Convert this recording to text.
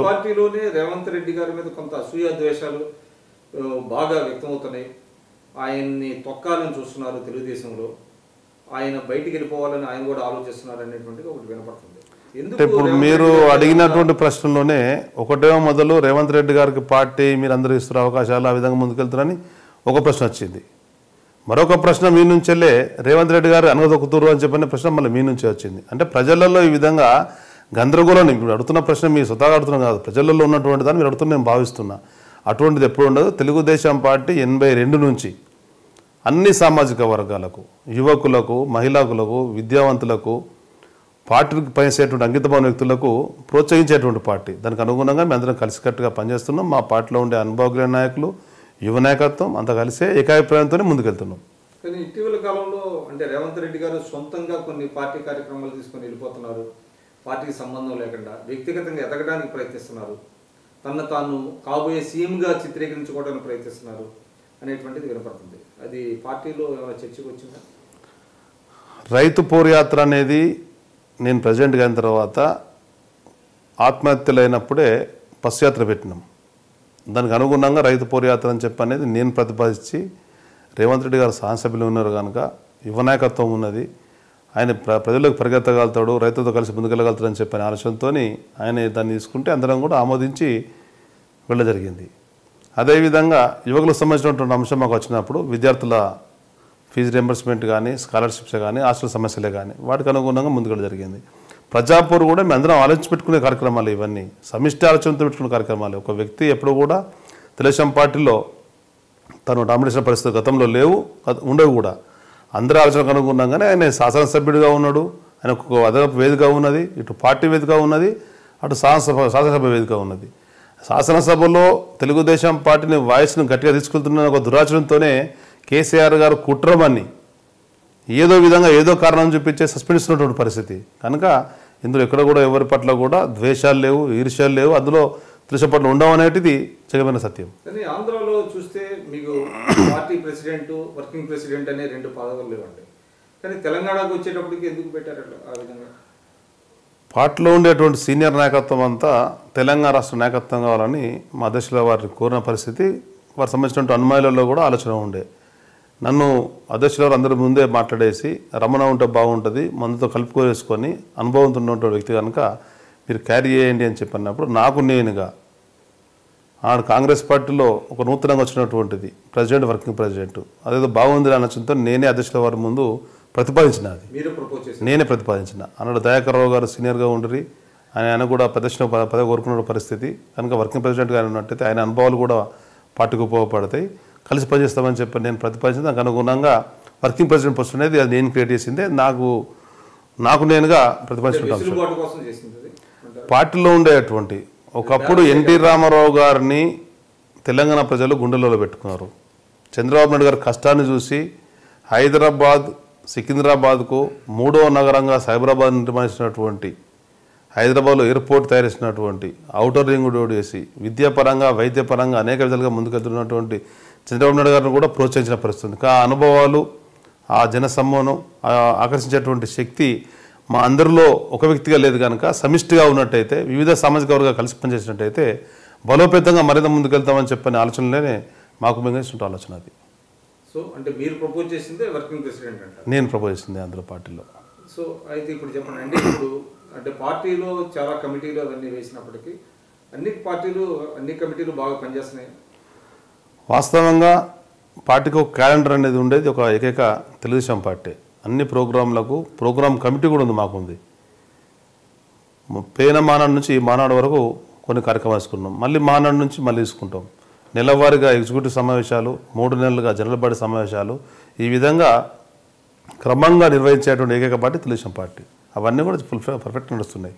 పార్టీలోనే రేవంత్ రెడ్డి గారి మీద కొంత అసూయ ద్వేషాలు బాగా వ్యక్తమవుతున్నాయి. ఆయన్ని తొక్కాలని చూస్తున్నారు తెలుగుదేశంలో. ఆయన బయటికి వెళ్ళిపోవాలని ఆయన కూడా ఆలోచిస్తున్నారు అనేటువంటిది ఒకటి వినపడుతుంది. ఇప్పుడు మీరు అడిగినటువంటి ప్రశ్నలోనే ఒకటేమో మొదలు రేవంత్ రెడ్డి గారికి పార్టీ మీరు అందరూ ఇస్తున్న అవకాశాలు ఆ విధంగా ముందుకెళ్తారని ఒక ప్రశ్న వచ్చింది. మరొక ప్రశ్న మీ నుంచెల్లే రేవంత్ రెడ్డి గారు అనగదొక్కుతురు అని చెప్పిన ప్రశ్న మళ్ళీ మీ నుంచే వచ్చింది. అంటే ప్రజలలో ఈ విధంగా గందరగోళాన్ని ఇప్పుడు అడుగుతున్న ప్రశ్న మీ స్వతహాగా అడుగుతున్నా కాదు, ప్రజలలో ఉన్నటువంటి దాన్ని మీరు అడుగుతున్న నేను భావిస్తున్నా. అటువంటిది ఎప్పుడు ఉండదు. తెలుగుదేశం పార్టీ 82 నుంచి అన్ని సామాజిక వర్గాలకు, యువకులకు, మహిళకులకు, విద్యావంతులకు, పార్టీకి పనిచేసేటువంటి అంకితమైన వ్యక్తులకు ప్రోత్సహించేటువంటి పార్టీ. దానికి అనుగుణంగా మేము అందరం కలిసికట్టుగా పనిచేస్తున్నాం. మా పార్టీలో ఉండే అనుభవజ్ఞ నాయకులు, యువ నాయకత్వం అంతా కలిసే ఏకాభిప్రాయంతోనే ముందుకెళ్తున్నాం. కానీ ఇటీవల కాలంలో అంటే రేవంత్ రెడ్డి గారు సొంతంగా కొన్ని పార్టీ కార్యక్రమాలు తీసుకొని వెళ్ళిపోతున్నారు. పార్టీకి సంబంధం లేకుండా వ్యక్తిగతంగా ఎదగడానికి ప్రయత్నిస్తున్నారు. తను తాను కాబోయే సీఎంగా చిత్రీకరించుకోవడానికి ప్రయత్నిస్తున్నారు అనేటువంటిది వినపడుతుంది. అది పార్టీలో ఏమైనా చర్చకు వచ్చిందా? రైతు పోరుయాత్ర అనేది నేను ప్రెసిడెంట్గా అయిన తర్వాత ఆత్మహత్యలైనప్పుడే బస్సు యాత్ర పెట్టినాం. దానికి అనుగుణంగా రైతు పోరుయాత్ర అని చెప్పి అనేది నేను ప్రతిపాదించి రేవంత్ రెడ్డి గారు శాసనసభ్యులు ఉన్నారు కనుక యువ నాయకత్వం ఉన్నది, ఆయన ప్రజలకు పరిగెత్తగలుగుతాడు, రైతులతో కలిసి ముందుకెళ్ళగలుగుతాడని చెప్పిన ఆలోచనతో ఆయన దాన్ని తీసుకుంటే అందరం కూడా ఆమోదించి వెళ్ళ జరిగింది. అదేవిధంగా యువకులకు సంబంధించినటువంటి అంశం మాకు వచ్చినప్పుడు విద్యార్థుల ఫీజు రియంబర్స్మెంట్ కానీ, స్కాలర్షిప్స్ కానీ, హాస్టల్ సమస్యలే కానీ వాటికి అనుగుణంగా ముందుకెళ్ళ జరిగింది. ప్రజాపూర్ కూడా మేము అందరం ఆలోచించి పెట్టుకునే కార్యక్రమాలు, ఇవన్నీ సమిష్టి ఆలోచనతో పెట్టుకునే కార్యక్రమాలు. ఒక వ్యక్తి ఎప్పుడు కూడా తెలుగుదేశం పార్టీలో తను డామినేషన్ పరిస్థితి గతంలో లేవు, ఉండవు కూడా. అందరి ఆలోచనకు అనుగుణంగానే ఆయన శాసనసభ్యుడిగా ఉన్నాడు. ఆయనకు ఒక అదనపు వేదిక ఉన్నది, ఇటు పార్టీ వేదిక ఉన్నది, అటు శాసనసభ వేదిక ఉన్నది. శాసనసభలో తెలుగుదేశం పార్టీని వాయిస్ను గట్టిగా తీసుకెళ్తున్న ఒక దురాచరణతోనే కేసీఆర్ గారు కుట్రమని ఏదో విధంగా ఏదో కారణం చూపించే సస్పెండ్ ఇస్తున్నటువంటి పరిస్థితి. కనుక ఇందులో ఎక్కడ కూడా ఎవరి పట్ల కూడా ద్వేషాలు లేవు, ఈర్ష్యాలు లేవు, అందులో తెలుగుదేశం పట్ల ఉండవు అనేటిది జగమైన సత్యం. కానీ ఆంధ్రాలో చూస్తే మీకు పార్టీ ప్రెసిడెంట్, వర్కింగ్ ప్రెసిడెంట్ అనే 2 పదవులు లేవండి. కానీ తెలంగాణకు వచ్చేటప్పటికి ఎందుకు పెట్టారు ఆ విధంగా? పార్టీలో ఉండేటువంటి సీనియర్ నాయకత్వం అంతా తెలంగాణ రాష్ట్ర నాయకత్వం కావాలని మా అధ్యక్షుల వారిని కోరిన పరిస్థితి, వారికి సంబంధించినటువంటి అనుమానాలలో కూడా ఆలోచన ఉండే. నన్ను అధ్యక్షుల వారు అందరి ముందే మాట్లాడేసి రమణ ఉంటే బాగుంటుంది, మందుతో కలుపుకోవేసుకొని అనుభవంతో ఉన్నటువంటి వ్యక్తి కనుక మీరు క్యారీ చేయండి అని చెప్పినప్పుడు నాకు నేనుగా ఆడు కాంగ్రెస్ పార్టీలో ఒక నూతనంగా వచ్చినటువంటిది ప్రెసిడెంట్, వర్కింగ్ ప్రెసిడెంట్, అదేదో బాగుంది అనొచ్చంతో నేనే అధ్యక్షుల వారి ముందు ప్రతిపాదించిన. అది నేనే ప్రతిపాదించిన. అన్నాడు దయాకర్ రావు గారు సీనియర్గా ఉండరి, ఆయన కూడా ప్రదర్శన పదవి కోరుకున్న పరిస్థితి కనుక వర్కింగ్ ప్రెసిడెంట్గా ఉన్నట్టయితే ఆయన అనుభవాలు కూడా పార్టీకి ఉపయోగపడతాయి, కలిసి పనిచేస్తామని చెప్పి నేను ప్రతిపాదించిన. దానికి అనుగుణంగా వర్కింగ్ ప్రెసిడెంట్ పోస్ట్ అనేది అది నేను క్రియేట్ చేసిందే, నాకు నేనుగా ప్రతిపాదించుకుంటాను. పార్టీలో ఉండేటువంటి ఒకప్పుడు ఎన్టీ రామారావు గారిని తెలంగాణ ప్రజలు గుండెలలో పెట్టుకున్నారు. చంద్రబాబు నాయుడు గారి కష్టాన్ని చూసి హైదరాబాద్, సికింద్రాబాద్కు 3వ నగరంగా సైబరాబాద్ నిర్మించినటువంటి, హైదరాబాద్లో ఎయిర్పోర్ట్ తయారు చేసినటువంటి, ఔటర్ రింగ్ రోడ్ వేసి విద్యాపరంగా, వైద్యపరంగా అనేక విధాలుగా ముందుకెళ్తున్నటువంటి చంద్రబాబు నాయుడు గారిని కూడా ప్రోత్సహించిన పరిస్థితి. ఆ అనుభవాలు, ఆ జనసమ్మోహనం, ఆకర్షించేటువంటి శక్తి మా అందరిలో ఒక వ్యక్తిగా లేదు కనుక సమిష్టిగా ఉన్నట్టయితే, వివిధ సామాజిక వర్గాలు కలిసి పనిచేసినట్టయితే బలోపేతంగా మరింత ముందుకెళ్తామని చెప్పని ఆలోచనలోనే మాకు మింగేసిన ఆలోచన అది. సో అంటే మీరు ప్రపోజ్ చేసిందే వర్కింగ్ ప్రెసిడెంట్ అంటారు? నేను ప్రపోజ్ చేసింది అందులో పార్టీలో. సో అయితే ఇప్పుడు చెప్పండి అంటే ఇప్పుడు అంటే పార్టీలో చాలా కమిటీలు అవన్నీ వేసినప్పటికీ అన్ని కమిటీలు బాగా పనిచేస్తున్నాయి. వాస్తవంగా పార్టీకి ఒక క్యాలెండర్ అనేది ఉండేది ఒక ఏకైక తెలుగుదేశం పార్టీ. అన్ని ప్రోగ్రాంలకు ప్రోగ్రామ్ కమిటీ కూడా ఉంది, మాకుంది. పేన మానాడు నుంచి ఈ మానాడు వరకు కొన్ని కార్యక్రమాలు తీసుకున్నాం, మళ్ళీ మానాడు నుంచి మళ్ళీ తీసుకుంటాం. నెలవారీగా ఎగ్జిక్యూటివ్ సమావేశాలు, 3 నెలలుగా జనరల్ బాడీ సమావేశాలు, ఈ విధంగా క్రమంగా నిర్వహించేటువంటి ఏకైక పార్టీ తెలుగుదేశం పార్టీ. అవన్నీ కూడా పర్ఫెక్ట్ నడుస్తున్నాయి.